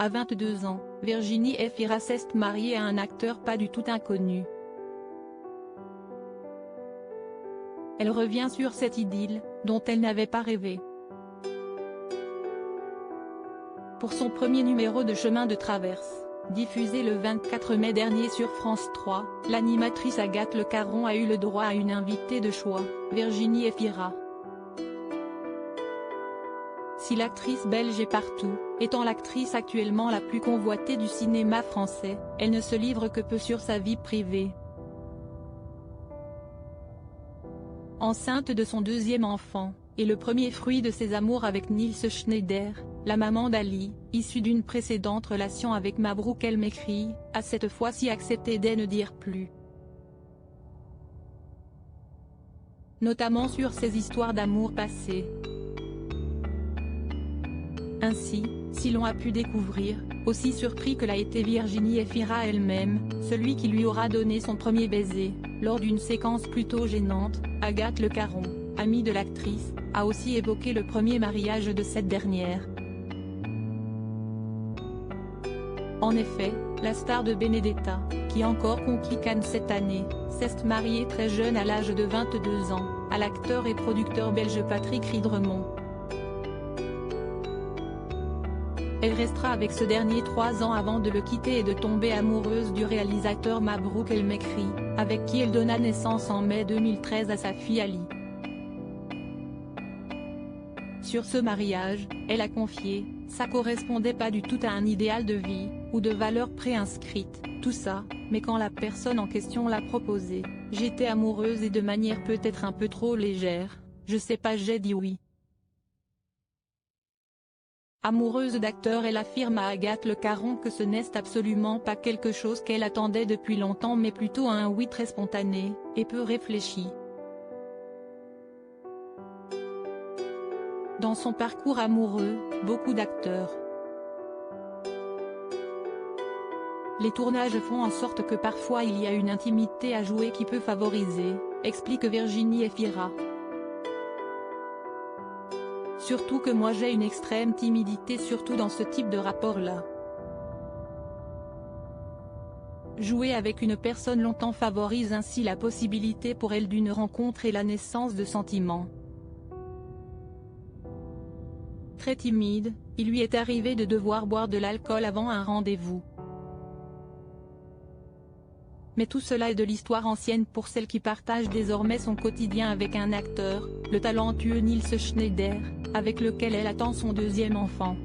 À 22 ans, Virginie Efira s'est mariée à un acteur pas du tout inconnu. Elle revient sur cette idylle, dont elle n'avait pas rêvé. Pour son premier numéro de Chemin de traverse, diffusé le 24 mai dernier sur France 3, l'animatrice Agathe Le Caron a eu le droit à une invitée de choix, Virginie Efira. Si l'actrice belge est partout, étant l'actrice actuellement la plus convoitée du cinéma français, elle ne se livre que peu sur sa vie privée. Enceinte de son deuxième enfant, et le premier fruit de ses amours avec Nils Schneider, la maman d'Ali, issue d'une précédente relation avec Mabrouk El Mekri, a cette fois-ci accepté de ne dire plus. Notamment sur ses histoires d'amour passées. Ainsi, si l'on a pu découvrir, aussi surpris que l'a été Virginie Efira elle-même, celui qui lui aura donné son premier baiser, lors d'une séquence plutôt gênante, Agathe Le Caron, amie de l'actrice, a aussi évoqué le premier mariage de cette dernière. En effet, la star de Benedetta, qui a encore conquis Cannes cette année, s'est mariée très jeune à l'âge de 22 ans, à l'acteur et producteur belge Patrick Ridremont. Elle restera avec ce dernier 3 ans avant de le quitter et de tomber amoureuse du réalisateur Mabrouk El Mekri, avec qui elle donna naissance en mai 2013 à sa fille Ali. Sur ce mariage, elle a confié, ça correspondait pas du tout à un idéal de vie, ou de valeurs préinscrites, tout ça, mais quand la personne en question l'a proposé, j'étais amoureuse et de manière peut-être un peu trop légère, je sais pas, j'ai dit oui. Amoureuse d'acteur, elle affirme à Agathe Le Caron que ce n'est absolument pas quelque chose qu'elle attendait depuis longtemps mais plutôt un oui très spontané, et peu réfléchi. Dans son parcours amoureux, beaucoup d'acteurs. Les tournages font en sorte que parfois il y a une intimité à jouer qui peut favoriser, explique Virginie Efira. Surtout que moi j'ai une extrême timidité surtout dans ce type de rapport-là. Jouer avec une personne longtemps favorise ainsi la possibilité pour elle d'une rencontre et la naissance de sentiments. Très timide, il lui est arrivé de devoir boire de l'alcool avant un rendez-vous. Mais tout cela est de l'histoire ancienne pour celle qui partage désormais son quotidien avec un acteur, le talentueux Nils Schneider, avec lequel elle attend son deuxième enfant.